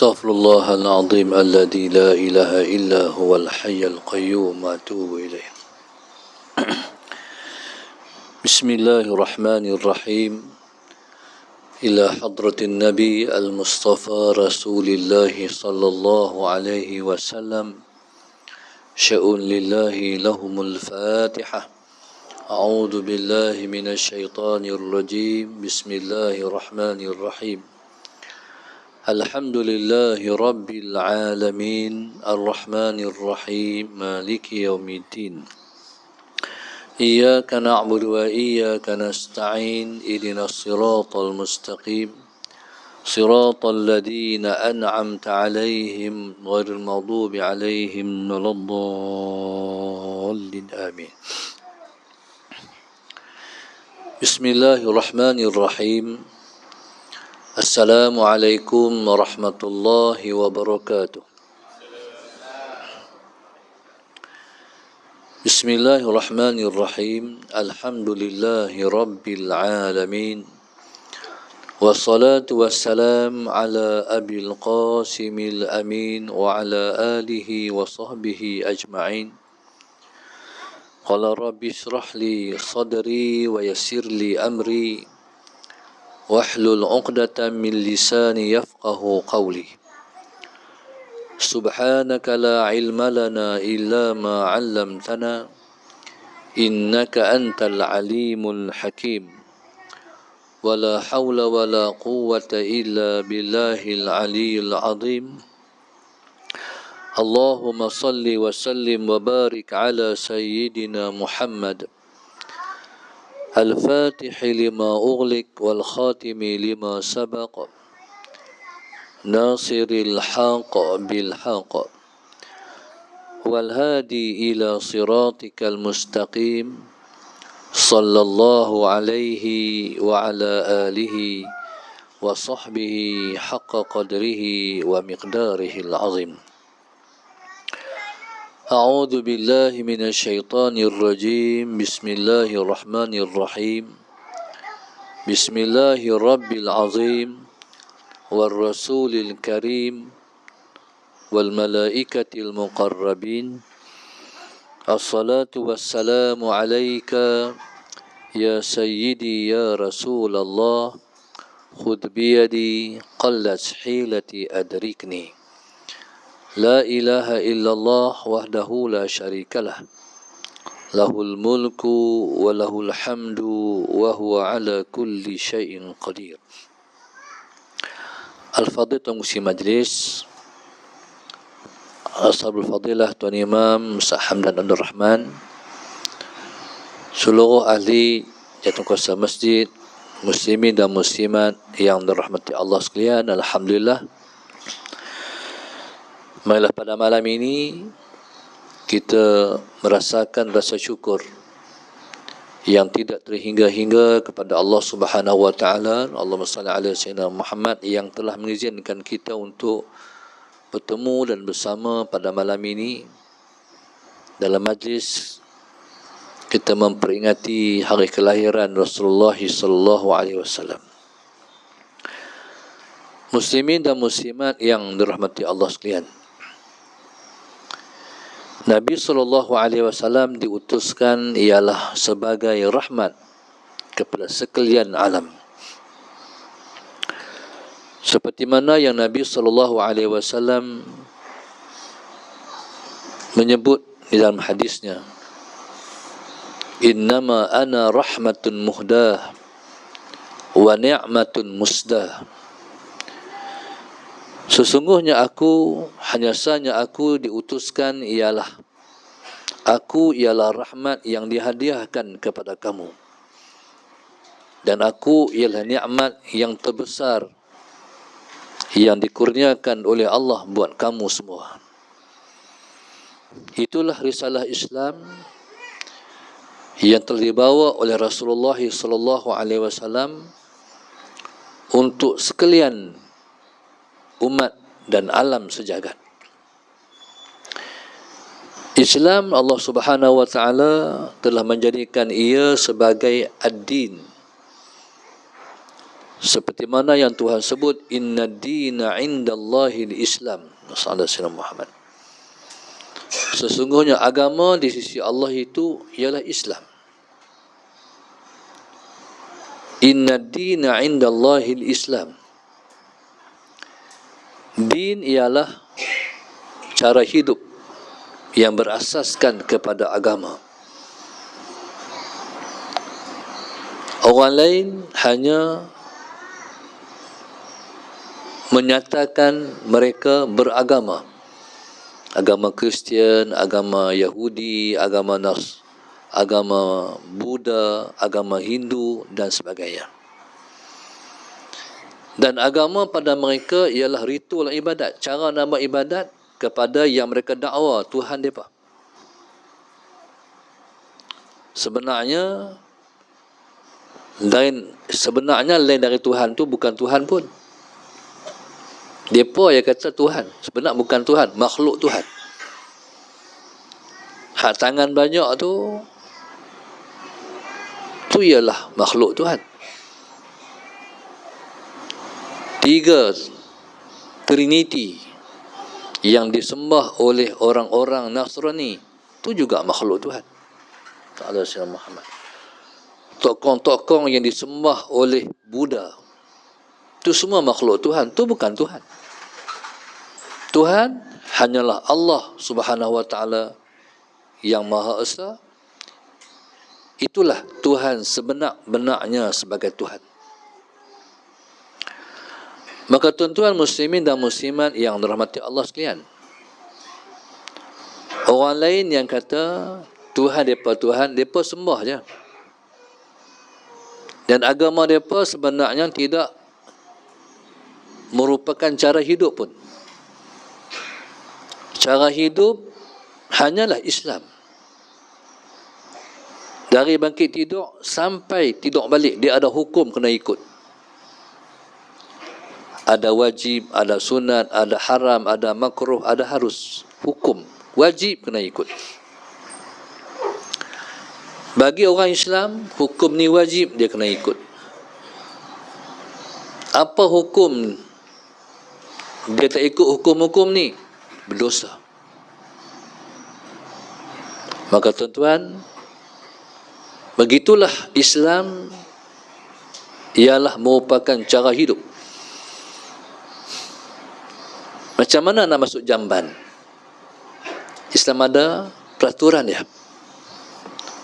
أستغفر الله العظيم الذي لا إله إلا هو الحي القيوم وأتوب إليه. بسم الله الرحمن الرحيم. إلى حضرة النبي المصطفى رسول الله صلى الله عليه وسلم. شأن لله لهم الفاتحة. أعوذ بالله من الشيطان الرجيم. بسم الله الرحمن الرحيم. الحمد لله رب العالمين الرحمن الرحيم مالك يوم الدين. إياك نعبد وإياك نستعين اهدنا الصراط المستقيم صراط الذين أنعمت عليهم غير المغضوب عليهم ولا الضالين آمين. بسم الله الرحمن الرحيم. Assalamualaikum warahmatullahi wabarakatuh. Bismillahirrahmanirrahim. Alhamdulillahi rabbil alamin. Wassalatu wassalam ala abil qasimil amin wa ala alihi wa sahbihi ajma'in. Qala rabbi shrah li sadri wa yassir li amri wahlul 'uqdatam min lisani yafqahu qawli. Subhanaka la ilma lana illa ma 'allamtana innaka antal alimul hakim. Wala hawla wala quwwata illa billahil aliyyil 'azim. Allahumma salli wa sallim wa barik ala sayyidina Muhammad الفاتح لما أغلق والخاتم لما سبق ناصر الحق بالحق والهادي إلى صراطك المستقيم صلى الله عليه وعلى آله وصحبه حق قدره ومقداره العظيم. أعوذ بالله من الشيطان الرجيم. بسم الله الرحمن الرحيم. بسم الله الرب العظيم والرسول الكريم والملائكة المقربين. الصلاة والسلام عليك يا سيدي يا رسول الله. خذ بيدي قلت حيلتي أدركني. لا إله إلا الله وحده لا شريك له له الملك وله الحمد وهو على كل شيء قدير. Al-Fadhil Musi Majlis, Ashabul Fadilah Tuan Imam Ustaz Hamdan Abdul Rahman, seluruh ahli Jawatankuasa Masjid, muslimin dan muslimat yang dirahmati Allah sekalian, alhamdulillah. Marilah pada malam ini kita merasakan rasa syukur yang tidak terhingga-hingga kepada Allah Subhanahu wa taala. Allahumma salli ala sayyidina Muhammad, yang telah mengizinkan kita untuk bertemu dan bersama pada malam ini dalam majlis kita memperingati hari kelahiran Rasulullah sallallahu alaihi wasallam. Muslimin dan muslimat yang dirahmati Allah sekalian, Nabi SAW diutuskan ialah sebagai rahmat kepada sekalian alam. Seperti mana yang Nabi SAW menyebut di dalam hadisnya, innama ana rahmatun muhdah wa ni'matun musdah. Sesungguhnya hanya saja aku diutuskan ialah rahmat yang dihadiahkan kepada kamu, dan aku ialah nikmat yang terbesar yang dikurniakan oleh Allah buat kamu semua. Itulah risalah Islam yang telah dibawa oleh Rasulullah SAW untuk sekalian umat dan alam sejagat. Islam, Allah Subhanahu wa taala telah menjadikan ia sebagai ad-din, Seperti mana yang Tuhan sebut, inna dina indallahi al-Islam. Sallallahu Muhammad. Sesungguhnya agama di sisi Allah itu ialah Islam. Inna dina indallahi al-Islam. Din ialah cara hidup yang berasaskan kepada agama. Orang lain hanya menyatakan mereka beragama. Agama Kristian, agama Yahudi, agama Buddha, agama Hindu dan sebagainya. Dan agama pada mereka ialah ritual ibadat, cara nama ibadat kepada yang mereka dakwa Tuhan mereka. Sebenarnya lain dari Tuhan tu bukan Tuhan pun. Mereka yang kata Tuhan, sebenarnya bukan Tuhan, makhluk Tuhan. Hak tangan banyak tu ialah makhluk Tuhan. 3 Trinity yang disembah oleh orang-orang Nasrani tu juga makhluk Tuhan. Ta'ala Sayyidina Muhammad. Tokong-tokong yang disembah oleh Buddha tu semua makhluk Tuhan, tu bukan Tuhan. Tuhan hanyalah Allah Subhanahu wa taala yang Maha Esa. Itulah Tuhan sebenar-benarnya sebagai Tuhan. Maka tuan-tuan muslimin dan muslimat yang dirahmati Allah sekalian, orang lain yang kata Tuhan, mereka sembah je. Dan agama mereka sebenarnya tidak merupakan cara hidup pun. Cara hidup hanyalah Islam. Dari bangkit tidur sampai tidur balik, dia ada hukum kena ikut. Ada wajib, ada sunat, ada haram, ada makruh, ada harus. Hukum wajib kena ikut. Bagi orang Islam, hukum ni wajib, dia kena ikut. Apa hukum dia tak ikut hukum-hukum ni? Berdosa. Maka tuan-tuan, begitulah Islam ialah merupakan cara hidup. Macam mana nak masuk jamban? Islam ada peraturan dia.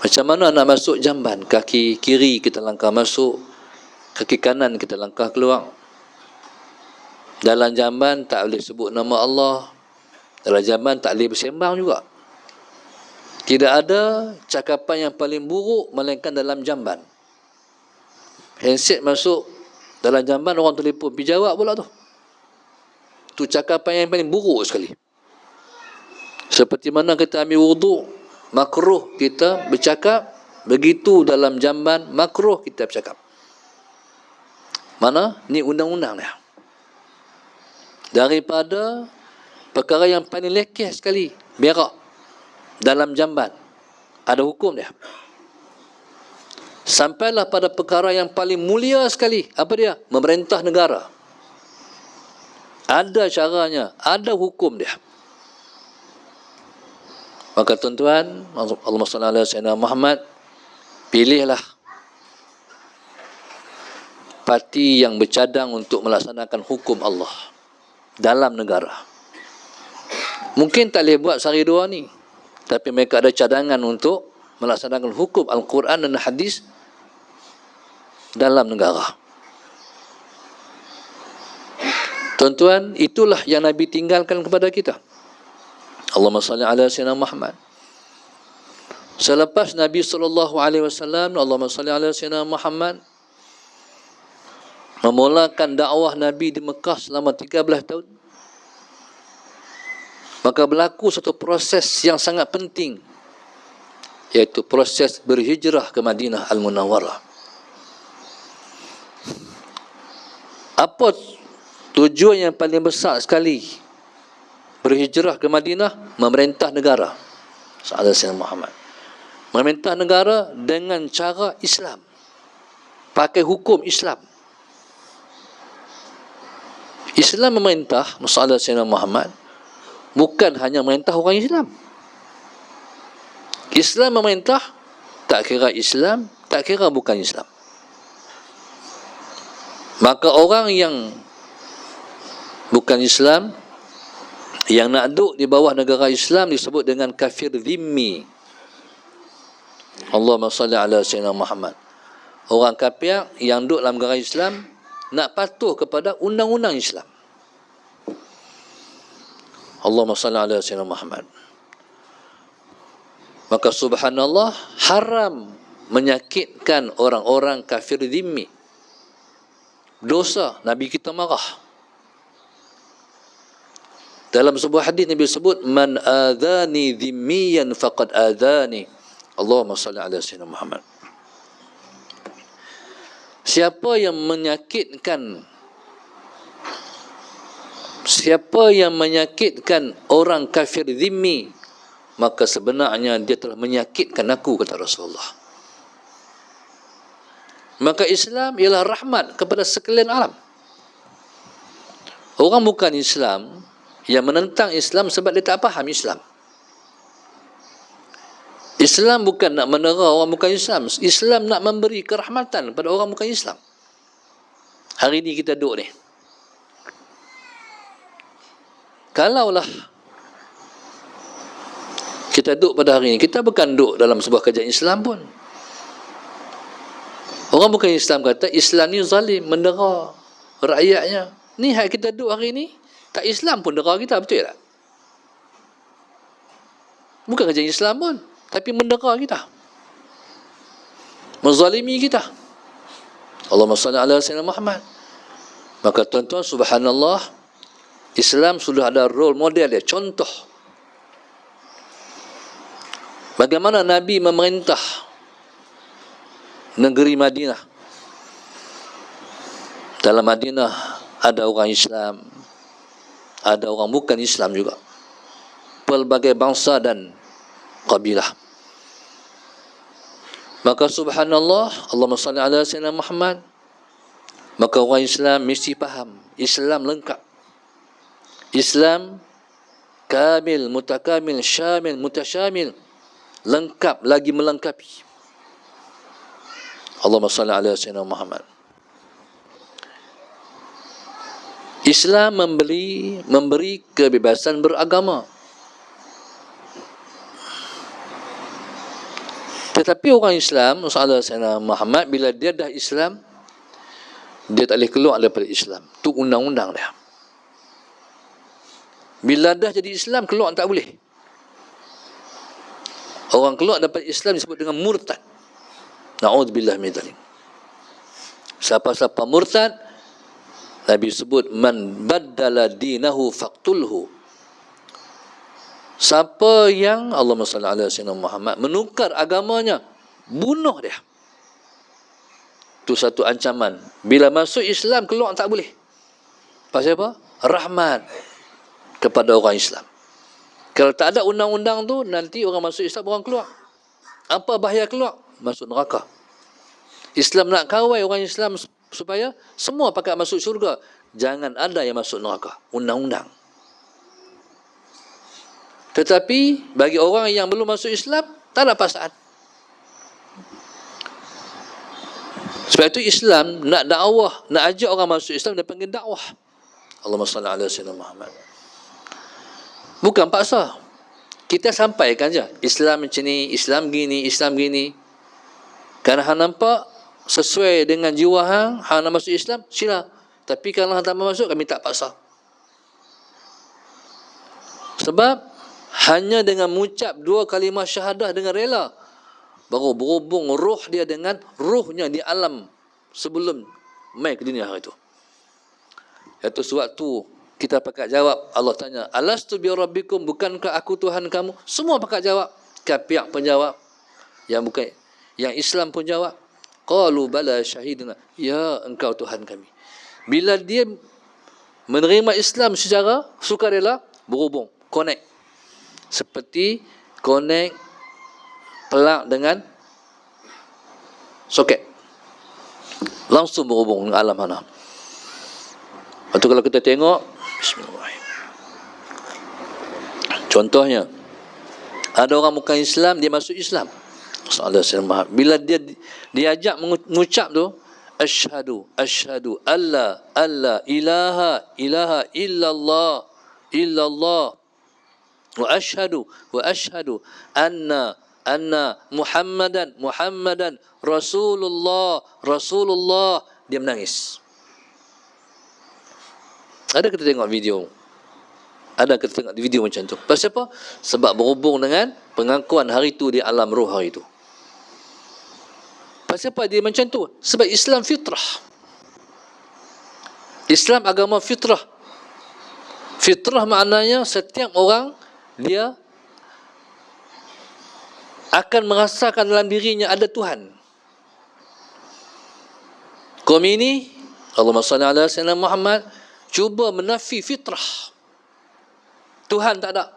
Macam mana nak masuk jamban? Kaki kiri kita langkah masuk, kaki kanan kita langkah keluar. Dalam jamban tak boleh sebut nama Allah. Dalam jamban tak boleh bersembang juga. Tidak ada cakapan yang paling buruk melainkan dalam jamban. Handset masuk dalam jamban, orang telefon pergi jawab pula tu. Tu cakapan yang paling buruk sekali. Seperti mana kita ambil wuduk, makruh kita bercakap, begitu dalam jamban makruh kita bercakap. Mana? Ni undang-undang dia. Daripada perkara yang paling lekeh sekali, berak dalam jamban, ada hukum dia. Sampailah pada perkara yang paling mulia sekali, apa dia? Memerintah negara. Ada caranya, ada hukum dia. Maka tuan-tuan, Allahumma salli ala sayyidina Muhammad, pilihlah parti yang bercadang untuk melaksanakan hukum Allah dalam negara. Mungkin tak boleh buat sehari dua ni, tapi mereka ada cadangan untuk melaksanakan hukum Al-Quran dan Hadis dalam negara. Tuan-tuan, itulah yang Nabi tinggalkan kepada kita. Allahumma salli ala sayyidina Muhammad. Selepas Nabi SAW, Allahumma salli ala sayyidina Muhammad, memulakan dakwah Nabi di Mekah selama 13 tahun, maka berlaku satu proses yang sangat penting, iaitu proses berhijrah ke Madinah Al-Munawwarah. Apa tujuan yang paling besar sekali berhijrah ke Madinah? Memerintah negara. Sahabat Sayyidina Muhammad, memerintah negara dengan cara Islam, pakai hukum Islam. Islam memerintah masalah Sayyidina Muhammad bukan hanya memerintah orang Islam. Islam memerintah tak kira Islam, tak kira bukan Islam. Maka orang yang bukan Islam, yang nak duduk di bawah negara Islam disebut dengan kafir zimmi. Allahumma salli ala Sayyidina Muhammad. Orang kafir yang duduk dalam negara Islam nak patuh kepada undang-undang Islam. Allahumma salli ala Sayyidina Muhammad. Maka subhanallah, haram menyakitkan orang-orang kafir zimmi. Dosa, Nabi kita marah. Dalam sebuah hadis Nabi sebut, man adhani zimmiyan faqad adhani. Allahumma salli ala Sayyidina Muhammad. Siapa yang menyakitkan orang kafir zimmi, maka sebenarnya dia telah menyakitkan aku, kata Rasulullah. Maka Islam ialah rahmat kepada sekalian alam. Orang bukan Islam yang menentang Islam sebab dia tak faham Islam. Islam bukan nak menera orang bukan Islam. Islam nak memberi kerahmatan pada orang bukan Islam. Hari ni kita duduk ni, kalaulah kita duduk pada hari ni, kita bukan duduk dalam sebuah kerajaan Islam pun. Orang bukan Islam kata Islam ni zalim, mendera rakyatnya. Ni hak kita duduk hari ni, tak Islam pun dera kita, betul tak? Bukan kerajaan Islam pun, tapi mendera kita, menzalimi kita. Allahumma salli ala Sayyidina Muhammad. Maka tuan-tuan, subhanallah, Islam sudah ada role model dia, contoh bagaimana Nabi memerintah negeri Madinah. Dalam Madinah ada orang Islam, ada orang bukan Islam juga, pelbagai bangsa dan kabilah. Maka subhanallah, Allahumma salli ala Sayyidina Muhammad, maka orang Islam mesti faham Islam lengkap. Islam kamil, mutakamil, syamil, mutasyamil, lengkap lagi melengkapi. Allahumma salli ala Sayyidina Muhammad. Islam memberi kebebasan beragama. Tetapi orang Islam, masalah Sayyidina Muhammad, bila dia dah Islam, dia tak boleh keluar daripada Islam. Itu undang-undang dia. Bila dah jadi Islam, keluar tak boleh. Orang keluar daripada Islam disebut dengan murtad. Na'udzubillah min dzalik. Siapa-siapa murtad, Nabi sebut, man baddala dinahu faqtulhu. Siapa yang, Allahumma salli ala Sayyidina Muhammad, menukar agamanya, bunuh dia. Itu satu ancaman. Bila masuk Islam, keluar tak boleh. Pasal apa? Rahmat kepada orang Islam. Kalau tak ada undang-undang tu, nanti orang masuk Islam, orang keluar. Apa bahaya keluar? Masuk neraka. Islam nak kawal orang Islam supaya semua pakat masuk syurga. Jangan ada yang masuk neraka. Undang-undang. Tetapi bagi orang yang belum masuk Islam, tak ada paksaan. Sebab itu Islam nak dakwah, nak ajak orang masuk Islam, dia panggil dakwah. Allahumma salli ala Sayyidina Muhammad. Bukan paksa. Kita sampaikan je, Islam macam ni, Islam gini, Islam gini. Kerana hang nampak sesuai dengan jiwa hang nak masuk Islam, sila. Tapi kalau hang tak masuk, kami tak paksa. Sebab hanya dengan mengucap 2 kalimah syahadah dengan rela, baru berhubung roh dia dengan rohnya di alam sebelum mai ke dunia hari itu. Iaitu sewaktu kita pakat jawab, Allah tanya, alastu bi rabbikum, bukankah aku Tuhan kamu? Semua pakat jawab. Kafir pun jawab, yang bukan, yang Islam pun jawab. Qalu bala syahidna, ya engkau Tuhan kami. Bila dia menerima Islam secara sukarela, berhubung, connect. Seperti connect plug dengan soket, langsung berhubung dengan alam mana. Lepas tu kalau kita tengok, bismillahirrahmanirrahim. Contohnya, ada orang bukan Islam, dia masuk Islam. Bila dia diajak mengucap tu, asyhadu alla ilaha illallah wa asyhadu anna muhammadan rasulullah, dia menangis. Ada kita tengok video, macam tu. Pasal apa? Sebab berhubung dengan pengakuan hari tu di alam roh hari tu. Pasal apa dia macam tu? Sebab Islam fitrah. Islam agama fitrah. Fitrah maknanya setiap orang dia akan merasakan dalam dirinya ada Tuhan. Kaum ini, Allahumma salli ala sayyidina Muhammad, cuba menafi fitrah. Tuhan tak ada.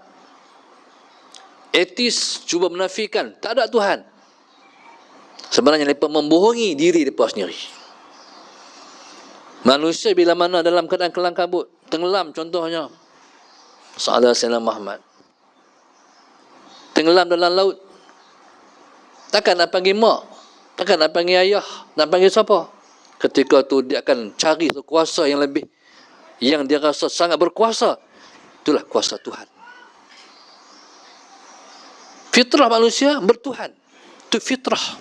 Etis cuba menafikan tak ada Tuhan. Sebenarnya mereka membohongi diri mereka sendiri. Manusia bila mana dalam keadaan kelam kabut, tenggelam contohnya, Salah Sayyidina Muhammad, tenggelam dalam laut, takkan nak panggil mak, takkan nak panggil ayah, nak panggil siapa? Ketika tu dia akan cari kuasa yang lebih, yang dia rasa sangat berkuasa. Itulah kuasa Tuhan. Fitrah manusia bertuhan. Itu fitrah.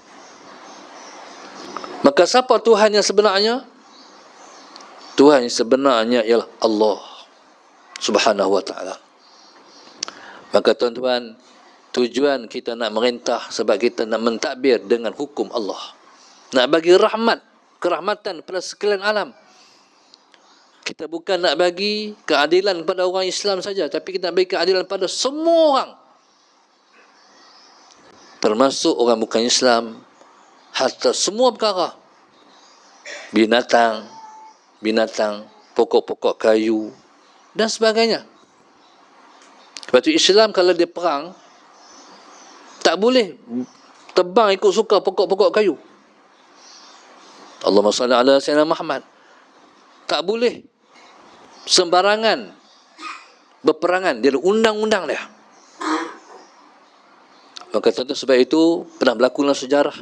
Maka siapa Tuhan yang sebenarnya? Tuhan yang sebenarnya ialah Allah Subhanahu wa ta'ala. Maka tuan-tuan, tujuan kita nak merintah sebab kita nak mentadbir dengan hukum Allah. Nak bagi rahmat, kerahmatan pada sekalian alam. Kita bukan nak bagi keadilan kepada orang Islam saja, tapi kita nak bagi keadilan pada semua orang. Termasuk orang bukan Islam, hatta semua perkara. Binatang, pokok-pokok kayu dan sebagainya. Sebab itu Islam kalau dia perang, tak boleh tebang ikut suka pokok-pokok kayu. Allahumma salli ala sayyidina Muhammad. Tak boleh sembarangan berperangan. Dia ada undang-undang dia. Maka tentu sebab itu pernah berlaku dalam sejarah.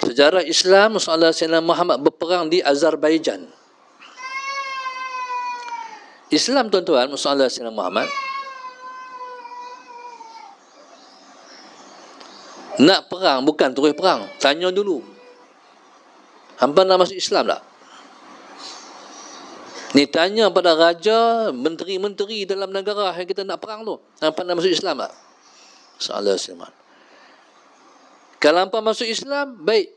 Sejarah Islam, Sayyidina Muhammad berperang di Azerbaijan. Islam tuan-tuan, Sayyidina Muhammad nak perang bukan terus perang. Tanya dulu, hampa nak masuk Islam tak? Ni tanya pada raja, menteri-menteri dalam negara yang kita nak perang tu, hampa nak masuk Islam tak? Salah Islam. Kalau hampa masuk Islam, baik.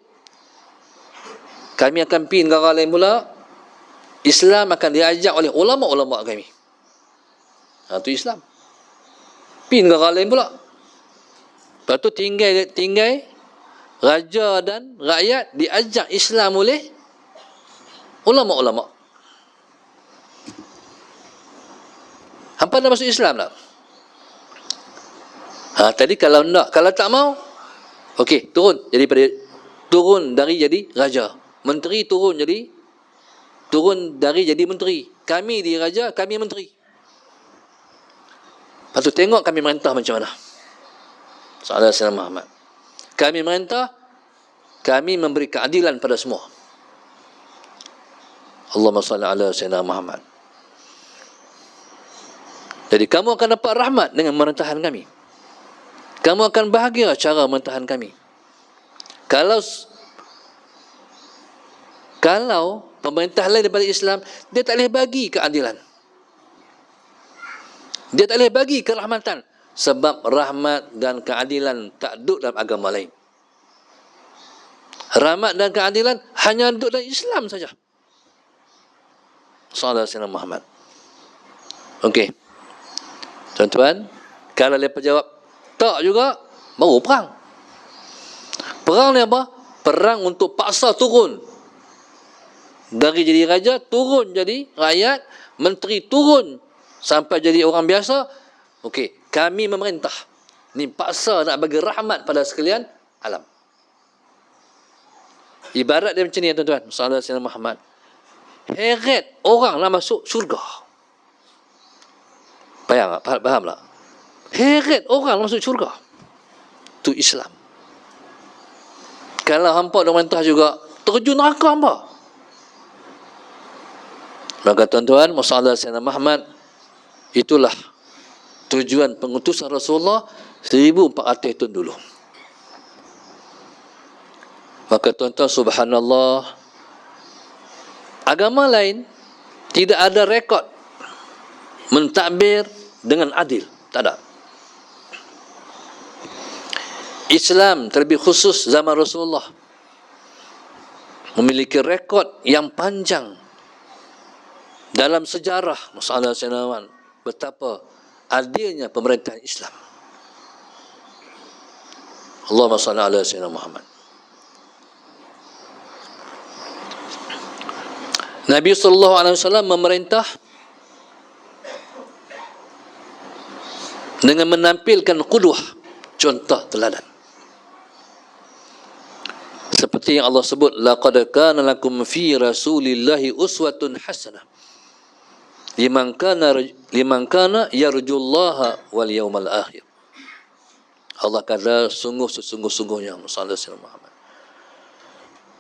Kami akan pergi negara lain pula. Islam akan diajak oleh ulama-ulama kami. Itu Islam. Pergi negara lain pula. Lepas tu tinggal raja dan rakyat diajak Islam oleh ulama-ulama. Hampa nak masuk Islam tak? Tadi kalau tak mau, okey, turun dari jadi raja. Menteri turun dari jadi menteri. Kami di raja, kami menteri. Lepas tu tengok kami merintah macam mana. Salah Sayyidina Muhammad. Kami merintah, kami memberi keadilan pada semua. Allahumma salli ala Sayyidina Muhammad. Jadi kamu akan dapat rahmat dengan pemerintahan kami. Kamu akan bahagia cara pemerintahan kami. Kalau pemerintah lain daripada Islam, dia tak boleh bagi keadilan. Dia tak boleh bagi kerahmatan. Sebab rahmat dan keadilan tak duduk dalam agama lain. Rahmat dan keadilan hanya duduk dalam Islam saja. Sallallahu alaihi Muhammad. Okey. Tuan-tuan, kalau mereka jawab tak juga, baru perang. Perang ni apa? Perang untuk paksa turun. Dari jadi raja, turun jadi rakyat, menteri turun sampai jadi orang biasa. Okey, kami memerintah. Ni paksa nak bagi rahmat pada sekalian alam. Ibarat dia macam ni tuan-tuan. Sallallahu alaihi Muhammad. heret orang nak masuk syurga. Faham tak? Faham tak? Heret orang nak masuk syurga. Itu Islam. Kalau hampa dah mentah juga, terjun neraka hampa. Maka tuan-tuan, masalah Sayyidina Muhammad, itulah tujuan pengutusan Rasulullah 1400 tahun dulu. Maka tuan-tuan, subhanallah, agama lain tidak ada rekod mentadbir dengan adil. Tak ada. Islam terlebih khusus zaman Rasulullah memiliki rekod yang panjang dalam sejarah masalah Sayyidina betapa adilnya pemerintahan Islam. Allahumma salli ala Sayyidina Muhammad. Nabi SAW memerintah dengan menampilkan qudwah, contoh teladan. Seperti yang Allah sebut, laqad kana lakum fi rasulillahi uswatun hasanah liman kana yarjullaha wal yawmal akhir. Allah kata, sungguh sesungguh-sungguhnya Sayyidina Muhammad,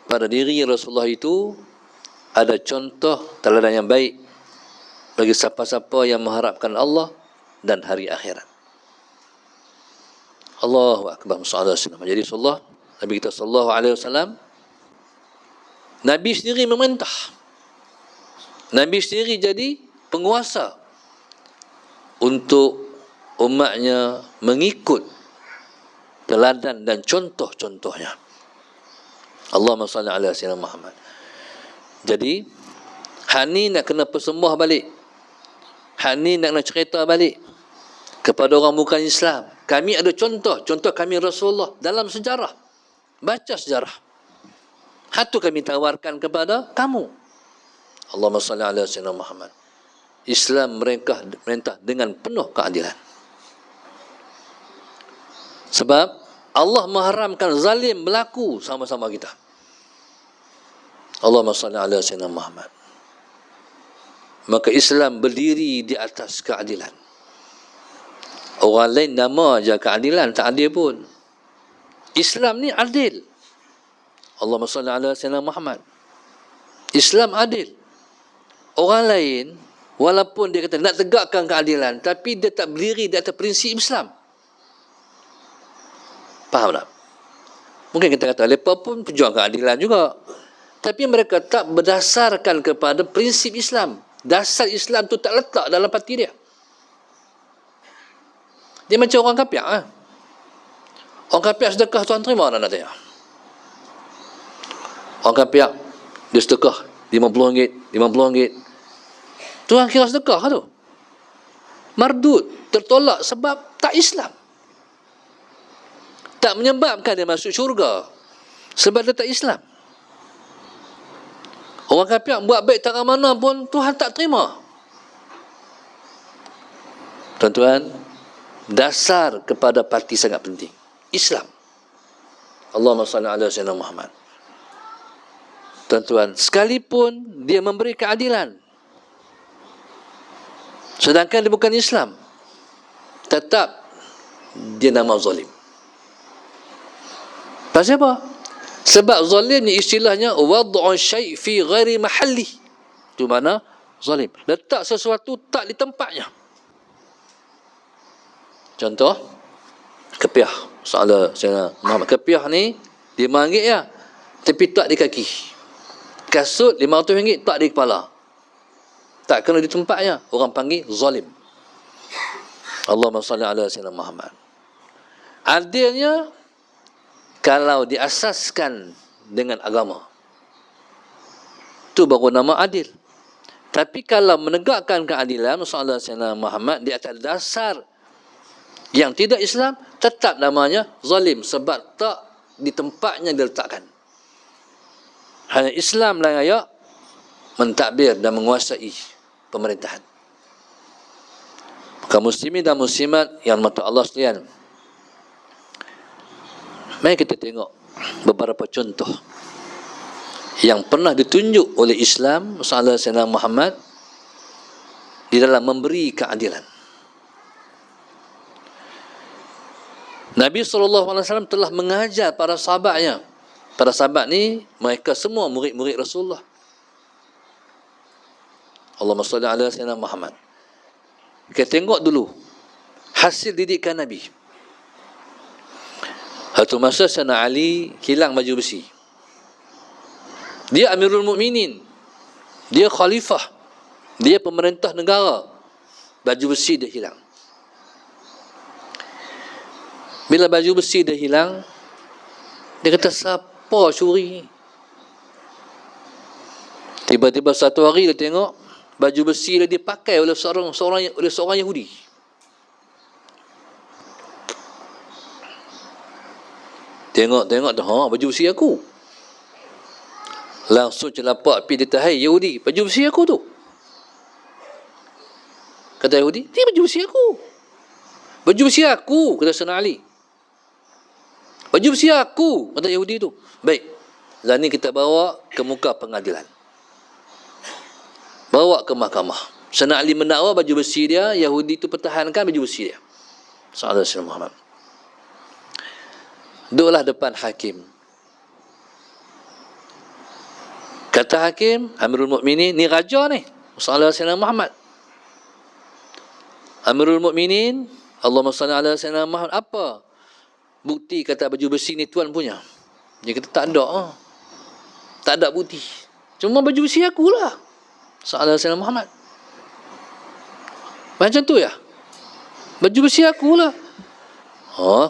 pada diri Rasulullah itu ada contoh teladan yang baik bagi siapa-siapa yang mengharapkan Allah dan hari akhirat. Allahu akbar. Jadi Rasulullah, Nabi kita sallallahu alaihi wasallam, Nabi sendiri memerintah. Nabi sendiri jadi penguasa untuk umatnya mengikut teladan dan contoh-contohnya. Allahumma salli ala Sayyidina Muhammad. Jadi, hak ni nak kena persembah balik. Hak ni nak kena cerita balik kepada orang bukan Islam. Kami ada contoh kami Rasulullah dalam sejarah. Baca sejarah. Hatu kami tawarkan kepada kamu. Allahumma salli ala Sayyidina Muhammad. Islam merintah dengan penuh keadilan. Sebab Allah mengharamkan zalim berlaku sama-sama kita. Allahumma salli ala Sayyidina Muhammad. Maka Islam berdiri di atas keadilan. Orang lain nama je keadilan, tak adil pun. Islam ni adil. Allahumma salli ala Sayyidina Muhammad. Islam adil. Orang lain, walaupun dia kata nak tegakkan keadilan, tapi dia tak berdiri di atas prinsip Islam. Faham tak? Mungkin kita kata, mereka pun pejuang keadilan juga, tapi mereka tak berdasarkan kepada prinsip Islam. Dasar Islam tu tak letak dalam hati dia. Dia macam orang kafir. Orang kafir sedekah, tuan terima tak nak tanya? Orang kafir, dia sedekah RM50. Tuan kira sedekah tu. Mardud, tertolak sebab tak Islam. Tak menyebabkan dia masuk syurga sebab dia tak Islam. Orang kafir buat baik tak mana pun Tuhan tak terima. Tuan-tuan, dasar kepada parti sangat penting. Islam. Allahumma salli ala Sayyidina Muhammad. Tuan-tuan, sekalipun dia memberi keadilan, sedangkan dia bukan Islam, tetap dia nama zalim. Pasal apa? Sebab zalim ni istilahnya wad'u syai' fi ghairi mahalli. Itu mana zalim? Letak sesuatu tak di tempatnya. Contoh, kepiah. Soal saya Muhammad, kepiah ni dia RM5 ya, tapi tak di kaki. Kasut RM500 tak di kepala. Tak kena di tempatnya. Orang panggil zalim. Allahumma salli ala Sayyidina Muhammad. Adilnya kalau diasaskan dengan agama, itu baru nama adil. Tapi kalau menegakkan keadilan Rasulullah Sayyidina Muhammad di atas dasar yang tidak Islam, tetap namanya zalim sebab tak di tempatnya diletakkan. Hanya Islam lah yang mentadbir dan menguasai pemerintahan. Kaum muslimin dan muslimat yang mata Allah sekalian, mari kita tengok beberapa contoh yang pernah ditunjuk oleh Islam sallallahu alaihi wasallam Muhammad di dalam memberi keadilan. Nabi SAW telah mengajar para sahabatnya. Para sahabat ni, mereka semua murid-murid Rasulullah. Allahumma salli ala sayyidina Muhammad. Kita tengok dulu hasil didikan Nabi. Satu masa Sayyidina Ali hilang baju besi. Dia Amirul Mukminin. Dia khalifah. Dia pemerintah negara. Baju besi dia hilang. Bila baju besi dia hilang, dia kata, siapa curi? Tiba-tiba satu hari dia tengok baju besi dia dipakai oleh seorang Yahudi. Tengok dah, baju besi aku. Langsung celapak pergi dia, "Hai Yahudi, baju besi aku tu." Kata Yahudi, "Ni baju besi aku." "Baju besi aku," kata Sayyidina Ali. "Baju besi aku," kata Yahudi tu. "Baik, dan ni kita bawa ke muka pengadilan. Bawa ke mahkamah." Sayyidina Ali mendakwa baju besi dia, Yahudi tu pertahankan baju besi dia. Sallallahu alaihi wasallam. Duduklah depan hakim. Kata hakim, Amirul Mukminin, ni raja ni, sallallahu alaihi wasallam Muhammad. Amirul Mukminin, Allahumma salli ala sayyidina Muhammad, apa bukti kata baju besi ni tuan punya? Dia kata, tak ada. Tak ada bukti. Cuma baju besi aku lah. Sallallahu alaihi wasallam Muhammad. Macam tu ya? Baju besi aku lah.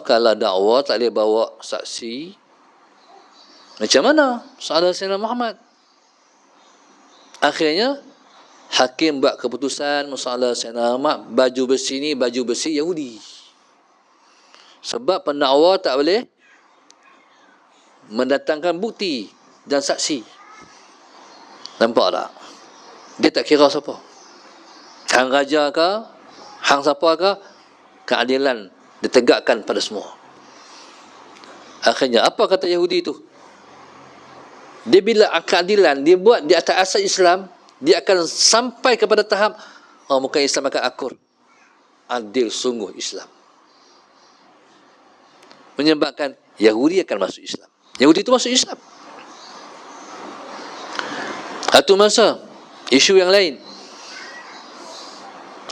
Kalau dakwa tak boleh bawa saksi, macam mana? Sallallahu alaihi wasallam Muhammad. Akhirnya hakim buat keputusan, sallallahu alaihi wasallam, baju besi ni baju besi Yahudi. Sebab pendakwa tak boleh mendatangkan bukti dan saksi. Nampak tak? Dia tak kira siapa. Hang raja ke, hang siapa ke, keadilan ditegakkan pada semua. Akhirnya apa kata Yahudi tu? Dia bila keadilan dia buat di atas asas Islam, dia akan sampai kepada tahap bukan Islam akan akur. Adil sungguh Islam. Menyebabkan Yahudi akan masuk Islam. Yahudi itu masuk Islam. Satu masa, isu yang lain.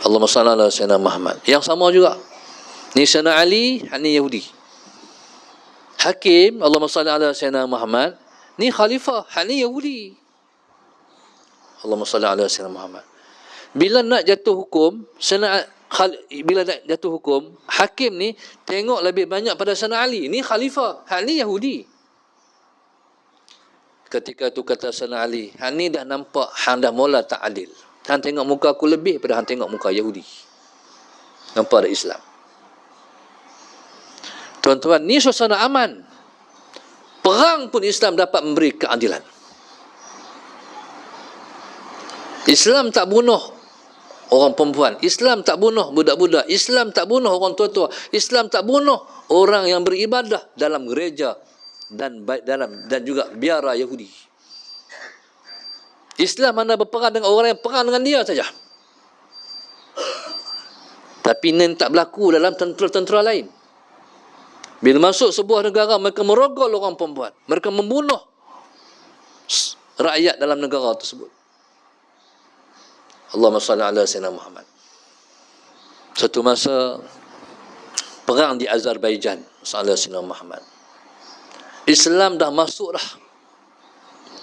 Allahumma salli ala sayyidina Muhammad. Yang sama juga. Ni Sayyidina Ali, ni Yahudi. Hakim, Allahumma salli ala sayyidina Muhammad. Ni khalifah, ni Yahudi. Allahumma salli ala sayyidina Muhammad. Bila nak jatuh hukum, bila nak jatuh hukum, hakim ni tengok lebih banyak pada Sayyidina Ali. Ni khalifah, ni Yahudi. Ketika tu kata Sayyidina Ali, ni dah nampak hang dah mula tak adil. Hang tengok muka aku lebih pada hang tengok muka Yahudi. Nampak ada Islam. Tuan-tuan, ni suasana aman. Perang pun Islam dapat memberi keadilan. Islam tak bunuh orang perempuan. Islam tak bunuh budak-budak. Islam tak bunuh orang tua-tua. Islam tak bunuh orang yang beribadah dalam gereja dan juga biara Yahudi. Islam hanya berperang dengan orang yang perang dengan dia saja. Tapi ini tak berlaku dalam tentera-tentera lain. Bila masuk sebuah negara, mereka merogol orang perempuan. Mereka membunuh rakyat dalam negara tersebut. Allahumma salli ala sayyidina Muhammad. Satu masa perang di Azerbaijan, sallallahu alaihi wasallam Muhammad. Islam dah masuk dah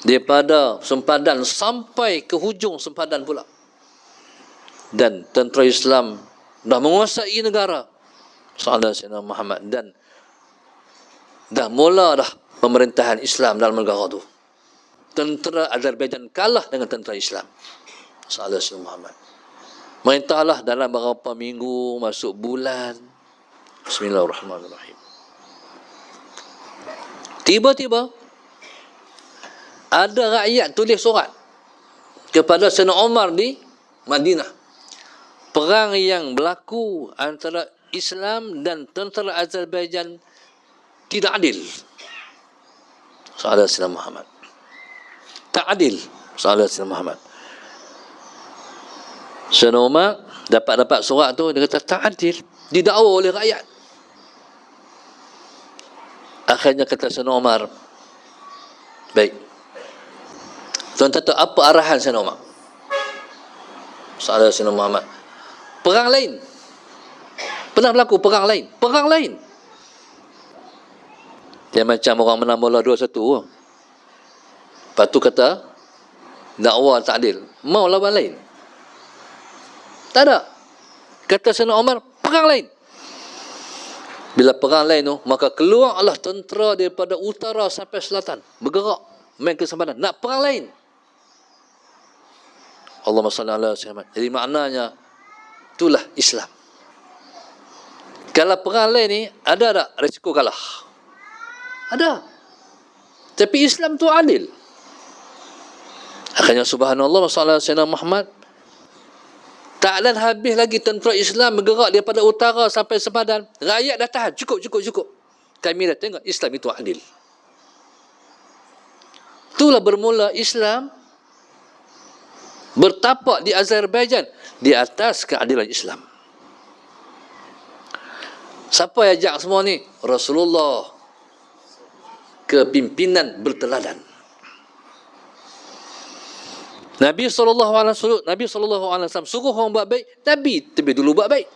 daripada sempadan sampai ke hujung sempadan pula. Dan tentera Islam dah menguasai negara, sallallahu alaihi wasallam Muhammad, dan dah mula dah pemerintahan Islam dalam negara tu. Tentera Azerbaijan kalah dengan tentera Islam, sallallahu alaihi wasallam Muhammad. Merintahlah dalam beberapa minggu, masuk bulan. Bismillahirrahmanirrahim. Tiba-tiba ada rakyat tulis surat kepada Sayyidina Umar di Madinah. Perang yang berlaku antara Islam dan tentera Azerbaijan tidak adil. Sallallahu alaihi wasallam Muhammad. Tak adil. Sallallahu alaihi wasallam Muhammad. Sayyidina Umar dapat surat tu, dia kata tak adil, didakwa oleh rakyat. Akhirnya kata Sayyidina Umar, baik, tuan-tuan tahu apa arahan Sayyidina Umar? Sallallahu alaihi wasallam Muhammad, perang lain. Pernah berlaku perang lain. Dia macam orang menang bola 2-1. Lepas tu kata dakwa tak adil, mau lawan lain. Tak ada. Kata Sayyidina Umar, perang lain. Bila perang lain tu, maka keluarlah tentera daripada utara sampai selatan, bergerak main ke sempadan, nak perang lain. Allahumma salli ala Muhammad. Jadi maknanya itulah Islam. Kalau perang lain ni ada tak risiko kalah? Ada. Tapi Islam tu adil. Akhirnya subhanallah, masalah Sayyidina Muhammad, tak ada habis lagi tentera Islam bergerak daripada utara sampai sempadan. Rakyat dah tahan. Cukup. Kami dah tengok Islam itu adil. Itulah bermula Islam bertapak di Azerbaijan di atas keadilan Islam. Siapa yang ajak semua ni? Rasulullah. Kepimpinan berteladan. Nabi SAW suruh orang buat baik, Nabi lebih dulu buat baik.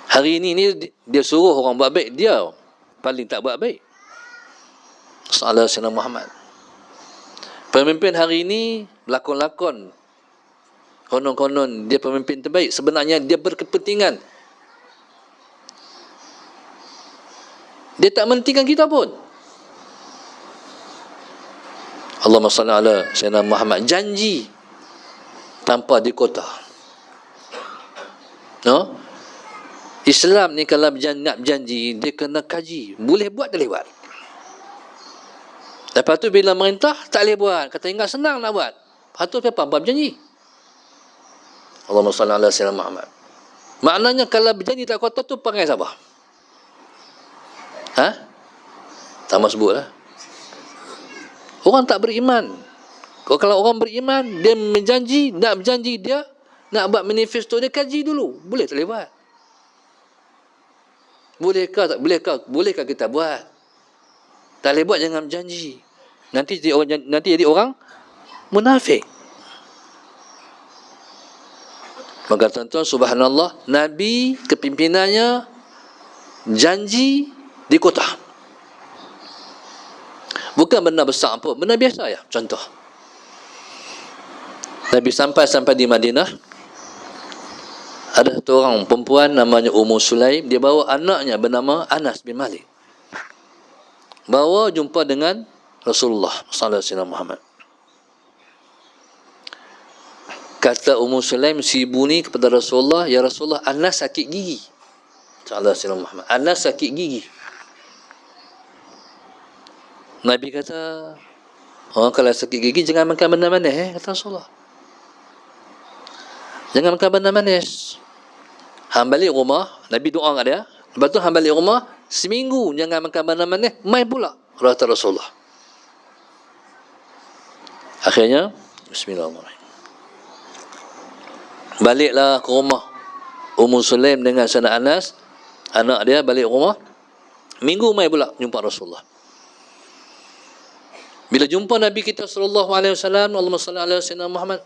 Hari ini dia suruh orang buat baik, dia paling tak buat baik. Sallallahu alaihi wasallam Muhammad. Pemimpin hari ini lakon-lakon, konon-konon dia pemimpin terbaik, sebenarnya dia berkepentingan. Dia tak mentingkan kita pun. Allahumma salli ala Sayyidina Muhammad. Janji tanpa dikota. No? Islam ni kalau nak berjanji, dia kena kaji. Boleh buat, dia lewat. Lepas tu bila merintah, tak boleh buat. Kata ingat senang nak buat. Lepas tu apa? Buat berjanji. Allahumma salli ala Sayyidina Muhammad. Maknanya kalau berjanji tak kuat tu perangai siapa? Tak mahu sebut lah. Orang tak beriman. Kalau orang beriman, dia berjanji, nak berjanji dia, nak buat manifesto dia, kaji dulu. Boleh tak boleh buat? Bolehkah kita buat? Tak boleh buat, jangan berjanji. Nanti jadi orang munafik. Maka tuan-tuan, subhanallah, Nabi kepimpinannya janji di kota. Bukan benda besar apa, benda biasa ya. Contoh, Nabi sampai di Madinah, ada satu orang perempuan namanya Ummu Sulaim. Dia bawa anaknya bernama Anas bin Malik, bawa jumpa dengan Rasulullah sallallahu alaihi wasallam. Kata Ummu Sulaim, si ibu ni kepada Rasulullah, ya Rasulullah, Anas sakit gigi. Sallallahu alaihi wasallam, Anas sakit gigi. Nabi kata, kalau sakit gigi jangan makan benda manis, kata Rasulullah. Jangan makan benda manis. Hang balik rumah, Nabi doa kat dia. Lepas tu hang balik rumah, seminggu jangan makan benda manis, mai pula, kata Rasulullah. Akhirnya, bismillahirrahmanirrahim, baliklah ke rumah Ummu Sulaim dengan Sayyidina Anas, anak dia balik rumah. Minggu mai pula jumpa Rasulullah. Bila jumpa Nabi kita sallallahu alaihi wasallam, Allahumma salli ala Sayyidina Muhammad.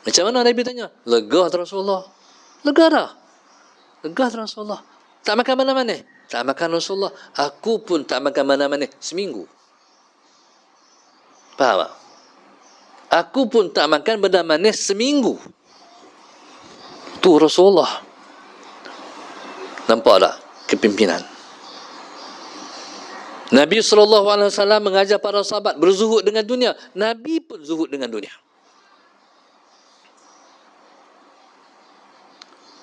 Macam mana Nabi tanya? Lega tak Rasulullah? Lega dah. Lega tak Rasulullah? Tak makan mana-mana? Tak makan Rasulullah. Aku pun tak makan mana-mana seminggu. Faham tak? Aku pun tak makan benda manis seminggu. Tu Rasulullah. Nampak tak kepimpinan? Nabi SAW mengajar para sahabat berzuhud dengan dunia. Nabi pun zuhud dengan dunia.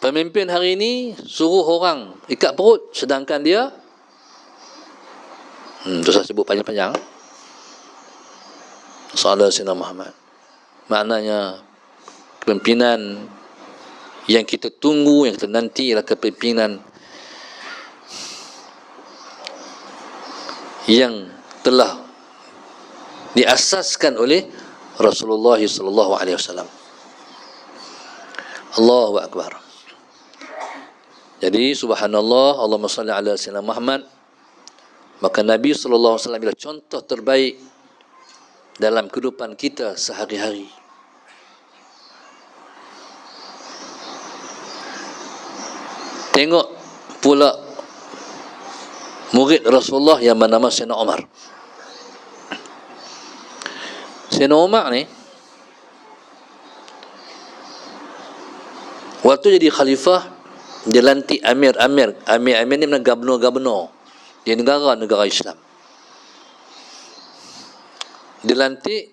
Pemimpin hari ini suruh orang ikat perut, sedangkan dia dosa sebut panjang-panjang. Sallallahu alaihi wasallam Muhammad. Maknanya kepimpinan yang kita tunggu, yang kita nanti ialah kepimpinan yang telah diasaskan oleh Rasulullah sallallahu alaihi wasallam. Allahu akbar. Jadi subhanallah, Allahumma salli ala sayyidina Muhammad. Maka Nabi sallallahu alaihi wasallam adalah contoh terbaik dalam kehidupan kita sehari-hari. Tengok pula murid Rasulullah yang bernama Sayyidina Umar. Sayyidina Umar ni waktu jadi khalifah, dia lantik amir-amir ni mana gubernur-gubernur di negara-negara Islam. Dia lantik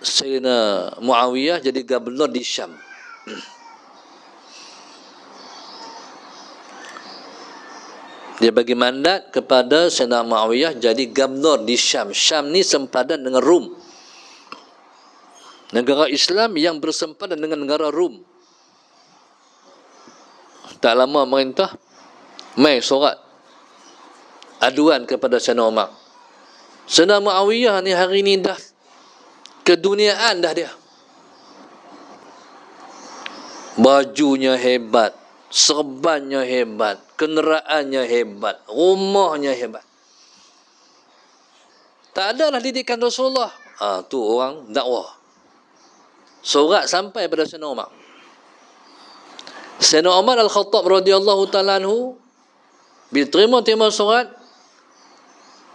Sayyidina Muawiyah jadi gubernur di Syam. Dia bagi mandat kepada Sayyidina Muawiyah jadi gubernur di Syam. Syam ni sempadan dengan Rum. Negara Islam yang bersempadan dengan negara Rum. Tak lama merintah, mai surat aduan kepada Sayyidina Umar. Sayyidina Muawiyah ni hari ni dah keduniaan dah dia. Bajunya hebat, serbannya hebat, kenderaannya hebat, rumahnya hebat. Tak ada lah didikan Rasulullah. Tu orang dakwah. Surat sampai pada Sayyidina Umar. Sayyidina Umar Al-Khattab radhiyallahu ta'ala anhu, bila terima surat,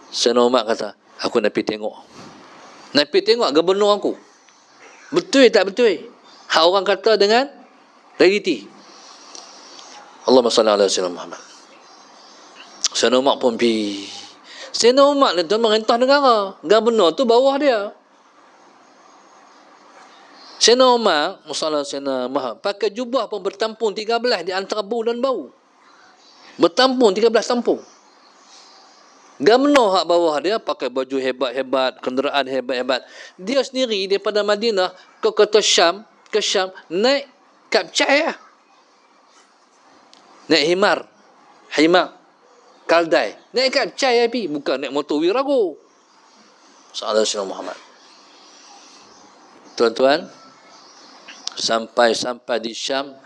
Sayyidina Umar kata, aku nak pergi tengok. Nak pergi tengok gubernur aku. Betul tak betul? Hak orang kata dengan realiti. Allahumma salli ala sayyidina Muhammad. Sayyidina Umar pun pergi. Sayyidina Umar ni tu merintah negara. Gubernur tu bawah dia. Sayyidina Umar, Musalla Sayyidina Muhammad, pakai jubah pun bertampung 13 di antara bau dan bau. Bertampung 13 tampung. Gubernur hak bawah dia pakai baju hebat-hebat, kenderaan hebat-hebat. Dia sendiri daripada Madinah ke kota Syam, naik kapcai lah. Naik himar, kaldai. Naik kapcai lah pergi, bukan naik motor Wirago. Sallallahu alaihi Muhammad. Tuan-tuan, sampai di Syam,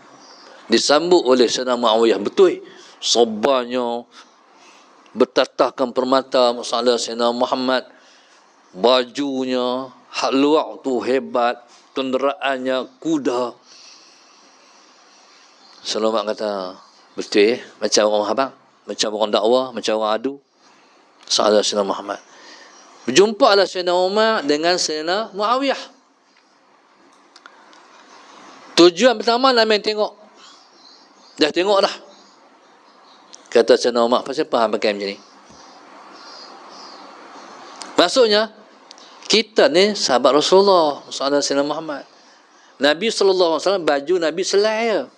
disambut oleh Sayyidina Muawiyah. Betul, sabarnya, bertatahkan permata masalah Sayyidina Muhammad, bajunya hak luar tu hebat, kenderaannya kuda. Selamat kata, betul macam orang habang, macam orang dakwah, macam orang adu. Sahabat Sayyidina Muhammad. Berjumpa lah Sayyidina Umar dengan Sayyidina Muawiyah. Tujuan pertama nak main tengok. Dah tengok dah. Kata Sayyidina Umar, pasal apa pakai macam ni? Maksudnya, kita ni sahabat Rasulullah sallallahu alaihi Muhammad. Nabi sallallahu alaihi wasallam baju Nabi selai.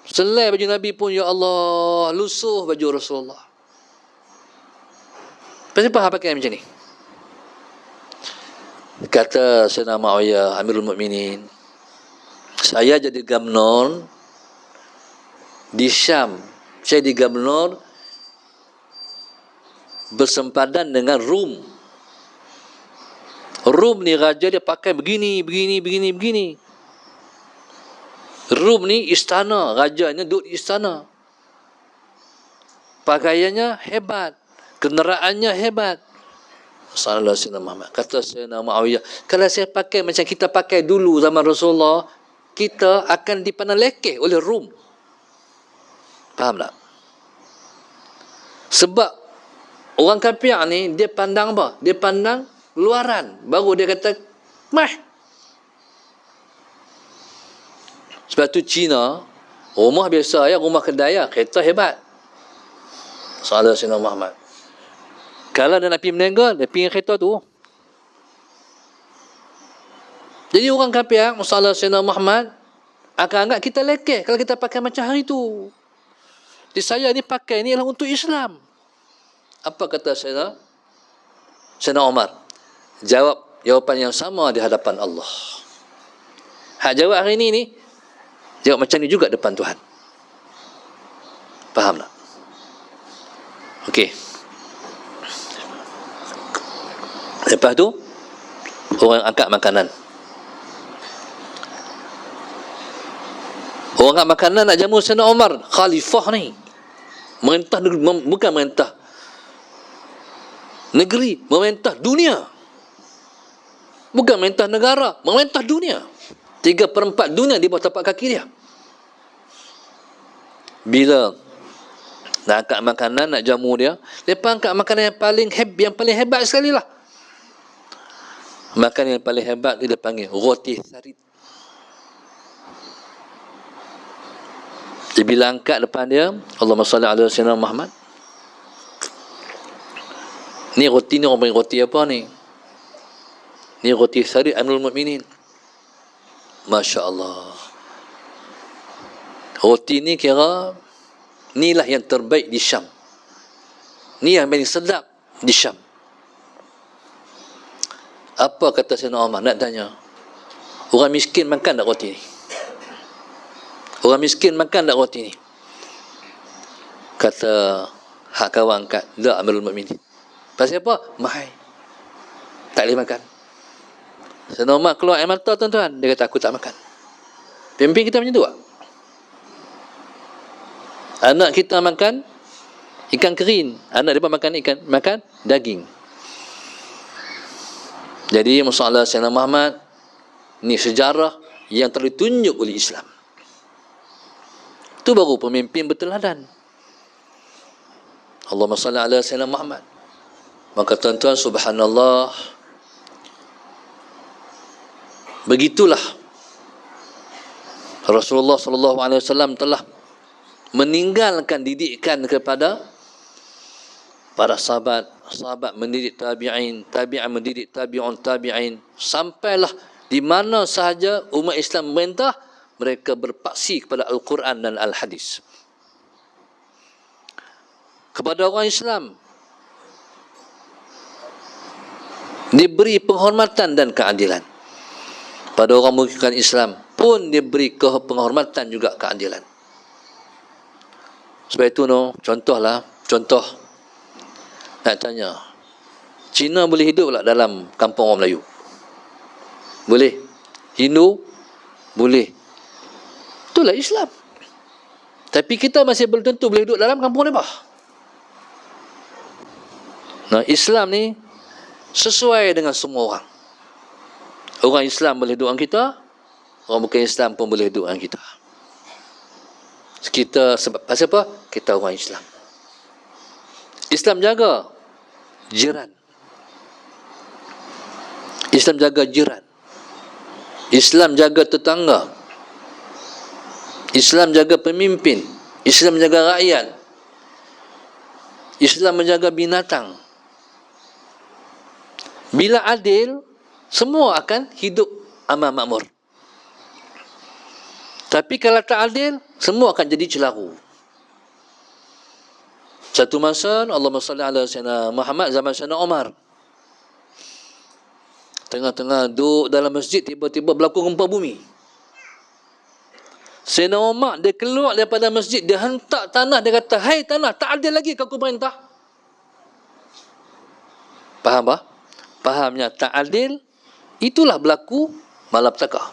Selai baju Nabi pun, ya Allah, lusuh baju Rasulullah. Pasal apa pakai macam ni? Kata Sayyidina Muawiyah Amirul Mukminin, saya jadi gubernur di Syam. Saya di gubernur bersempadan dengan Rum. Rum ni raja dia pakai begini. Rum ni istana, rajanya duduk di istana. Pakaiannya hebat, kenderaannya hebat. Sallallahu alaihi wasallam. Kata Sayyidina Muawiyah, kalau saya pakai macam kita pakai dulu zaman Rasulullah, kita akan dipandang lekeh oleh Rum. Faham tak? Sebab orang kafir ni dia pandang apa? Dia pandang luaran, baru dia kata mah. Sebab tu Cina, rumah biasa ya, rumah kedai ya, kereta hebat. Sallallahu alaihi Muhammad. Kalau dia nak pergi berniaga, dia pergi kereta tu. Jadi orang kafir, Sallallahu alaihi Muhammad, akan anggap kita lekeh kalau kita pakai macam hari tu. Jadi saya ni pakai ni adalah untuk Islam. Apa kata Sayyidina Umar? Jawapan yang sama di hadapan Allah. Hak jawab hari ni jawab macam ni juga depan Tuhan. Faham tak? Okey. Lepas tu orang angkat makanan. Orang angkat makanan nak jamu Sayyidina Umar. Khalifah ni merintah negeri, bukan merintah negeri, memerintah dunia. Bukan memerintah negara, memerintah dunia. 3/4 dunia di bawah tapak kaki dia. Bila nak angkat makanan, nak jamu dia, lepas angkat makanan yang paling hebat sekali lah. Makanan yang paling hebat dia panggil roti sarit. Dia bila angkat depan dia, Allahumma salli ala sayyidina Muhammad. Ni roti ni, orang panggil roti apa ni? Ni roti sarit Amirul Mukminin. Masya Allah. Roti ni kira inilah yang terbaik di Syam. Ni yang paling sedap di Syam. Apa kata Sayyidina Umar? Nak tanya, orang miskin makan tak roti ni? Orang miskin makan tak roti ni? Kata hak kawan angkat, tak Amirul Mukminin. Pasal apa? Mahal, tak boleh makan. Sayyidina Umar keluar air mata, tuan-tuan. Dia kata, aku tak makan. Pimpin kita macam tu tak? Anak kita makan ikan kerin, anak dia makan daging. Jadi masalah Sayyidina Muhammad ni sejarah yang telah ditunjuk oleh Islam. Itu baru pemimpin berteladan. Allahumma salli ala Sayyidina Muhammad. Maka tuan-tuan, subhanallah, begitulah Rasulullah sallallahu alaihi wasallam telah meninggalkan didikan kepada para sahabat, sahabat mendidik tabi'in, tabi'in mendidik tabi'un tabi'in, sampailah di mana sahaja umat Islam memerintah, mereka berpaksi kepada Al-Quran dan Al-Hadis. Kepada orang Islam diberi penghormatan dan keadilan. Pada orang bukan Islam pun diberi penghormatan juga keadilan. Sebab itu contoh nak tanya, Cina boleh hidup tak dalam kampung orang Melayu? Boleh. Hindu boleh. Itulah Islam. Tapi kita masih belum tentu boleh hidup dalam kampung mereka. Nah, Islam ni sesuai dengan semua orang. Orang Islam boleh hidup dengan kita, orang bukan Islam pun boleh hidup dengan kita. Kita sebab pasal apa? Kita orang Islam. Islam jaga jiran. Islam jaga jiran. Islam jaga tetangga. Islam jaga pemimpin. Islam jaga rakyat. Islam menjaga binatang. Bila adil, semua akan hidup aman makmur. Tapi kalau tak adil, semua akan jadi celaru. Satu masa, Allahumma salli ala Sayyidina Muhammad, zaman Sayyidina Umar. Tengah-tengah duduk dalam masjid, tiba-tiba berlaku gempa bumi. Sayyidina Umar, dia keluar daripada masjid, dia hentak tanah, dia kata, hai tanah, tak adil lagi kau perintah. Faham tak? Fahamnya tak adil, itulah berlaku malapetaka.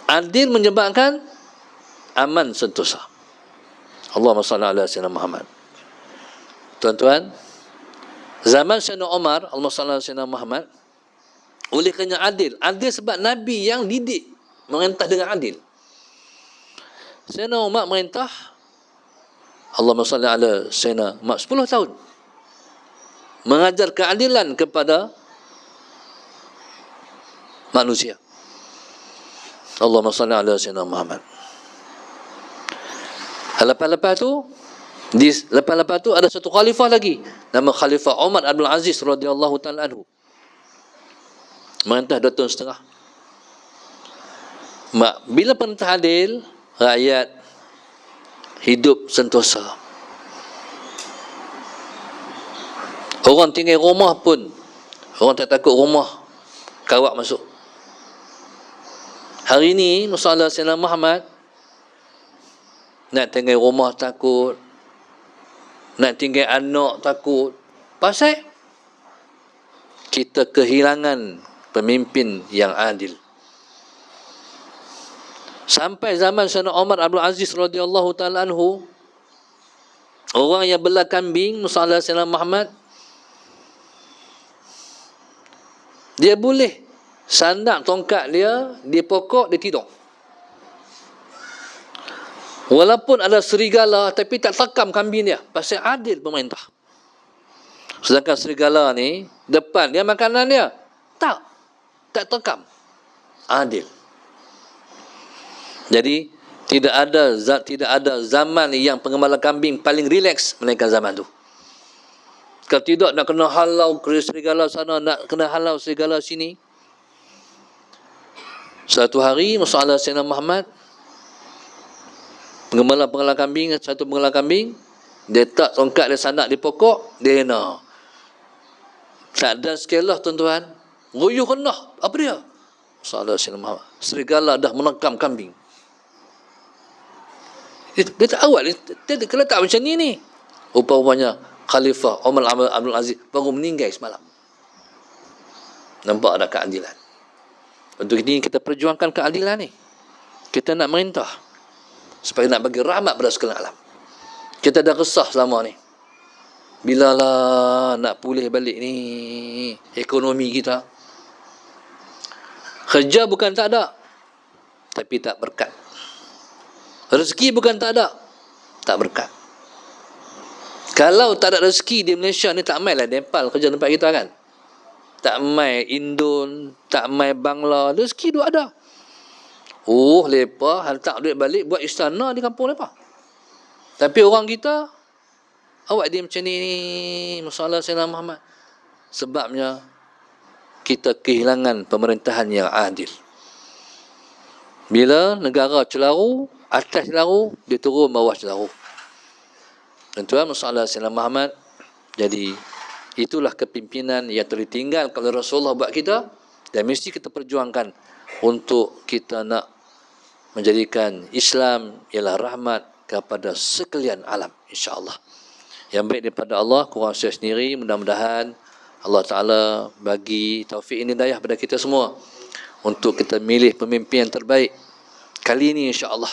Adil menyebabkan aman sentosa. Allahumma salli ala Sayyidina Muhammad. Tuan-tuan, zaman Sayyidina Umar, Allahumma salli ala Sayyidina Muhammad, oleh kerana adil. Adil sebab Nabi yang didik merintah dengan adil. Sayyidina Umar merintah, Allahumma salli ala Sayyidina Muhammad, 10 tahun. Mengajar keadilan kepada manusia. Allahumma salli ala Sayyidina Muhammad. Lepas-lepas tu ada satu khalifah lagi, nama Khalifah Umar Abdul Aziz radhiyallahu ta'ala anhu. Merintah 2 tahun setengah. Bila perintah adil, rakyat hidup sentosa. Orang tinggal rumah pun, orang tak takut rumah kawat masuk. Hari ini masalah Sayyidina Muhammad, nak tinggal rumah takut, nak tinggal anak takut. Pasal kita kehilangan pemimpin yang adil. Sampai zaman Sayyidina Umar Abdul Aziz radhiyallahu taala anhu, orang yang belah kambing musalla Sayyidina Muhammad, dia boleh sandak tongkat dia di pokok, dia tidur. Walaupun ada serigala, tapi tak tekam kambing dia. Pasal adil pemerintah. Sedangkan serigala ni, depan dia makanan dia. Tak tekam. Adil. Jadi, tidak ada zaman yang pengembala kambing paling rileks melainkan zaman tu. Kalau tidak, nak kena halau serigala sana, nak kena halau serigala sini. Satu hari, masalah Sayyidina Muhammad, pengembala kambing, satu pengembala kambing, dia tak tongkat dia sandak di pokok, dia nak. Tak ada sekelah tuan-tuan. Goyuh kena. Apa dia? Masalah Sayyidina Muhammad. Serigala dah menekam kambing. Dia tak awal. Dia kena tak macam ni. Upamanya Khalifah Umar Abdul Aziz baru meninggal semalam. Nampak ada keadilan. Untuk ini kita perjuangkan keadilan ni. Kita nak merintah supaya nak bagi rahmat pada sekalian alam. Kita dah resah selama ni. Bilalah nak pulih balik ni ekonomi kita. Kerja bukan tak ada, tapi tak berkat. Rezeki bukan tak ada, tak berkat. Kalau tak ada rezeki di Malaysia ni, tak main lah Nepal kerja tempat kita kan. Tak main Indon, tak main Bangla, rezeki tu ada. Oh, lepa hantar duit balik buat istana di kampung lepa. Tapi orang kita, awak dia macam ni, masalah Sayyidina Muhammad. Sebabnya kita kehilangan pemerintahan yang adil. Bila negara celaru, atas celaru, dia turun bawah celaru. Tuan-tuan, masalah Sayyidina Muhammad. Jadi itulah kepimpinan yang tertinggal oleh Rasulullah buat kita, dan mesti kita perjuangkan untuk kita nak menjadikan Islam ialah rahmat kepada sekalian alam, insya-Allah. Yang baik daripada Allah, kurang saya sendiri. Mudah-mudahan Allah Ta'ala bagi taufik ini hidayah pada kita semua untuk kita milih pemimpin yang terbaik kali ini, insya-Allah.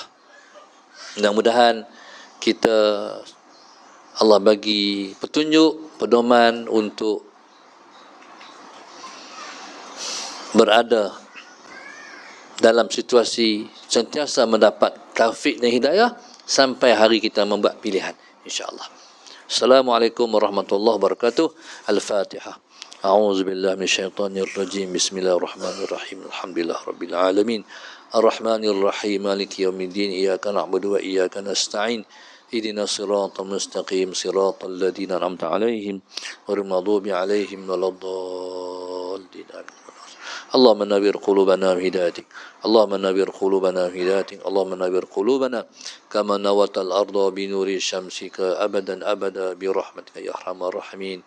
Mudah-mudahan kita, Allah bagi petunjuk, pedoman untuk berada dalam situasi sentiasa mendapat taufik dan hidayah sampai hari kita membuat pilihan, insya-Allah. Assalamualaikum warahmatullahi wabarakatuh. Al-Fatihah. A'udzu billahi minasyaitonir rajim. Bismillahirrahmanirrahim. Alhamdulillahirabbil alamin. Arrahmanir rahim. Maliki yaumiddin. Iyyaka na'budu wa iyyaka nasta'in. Ihdinas siratal mustaqim. Siratal ladzina an'amta 'alaihim ghairil maghdubi 'alaihim waladdallin. اللهم نوّر قلوبنا بهدايتك اللهم نوّر قلوبنا بهدايتك اللهم نوّر قلوبنا كما نورت الأرض بنور شمسك أبدا أبدا برحمتك يا أرحم الراحمين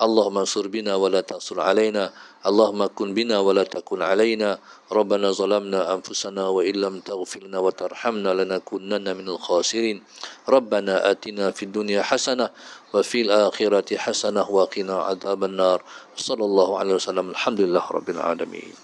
اللهم انصر بنا ولا تنصر علينا اللهم كن بنا ولا تكن علينا ربنا ظلمنا أنفسنا وإن لم تغفر لنا وترحمنا لنكونن من الخاسرين ربنا آتنا في الدنيا حسنة وفي الآخرة حسنة وقنا عذاب النار صلى الله عليه وسلم الحمد لله رب العالمين.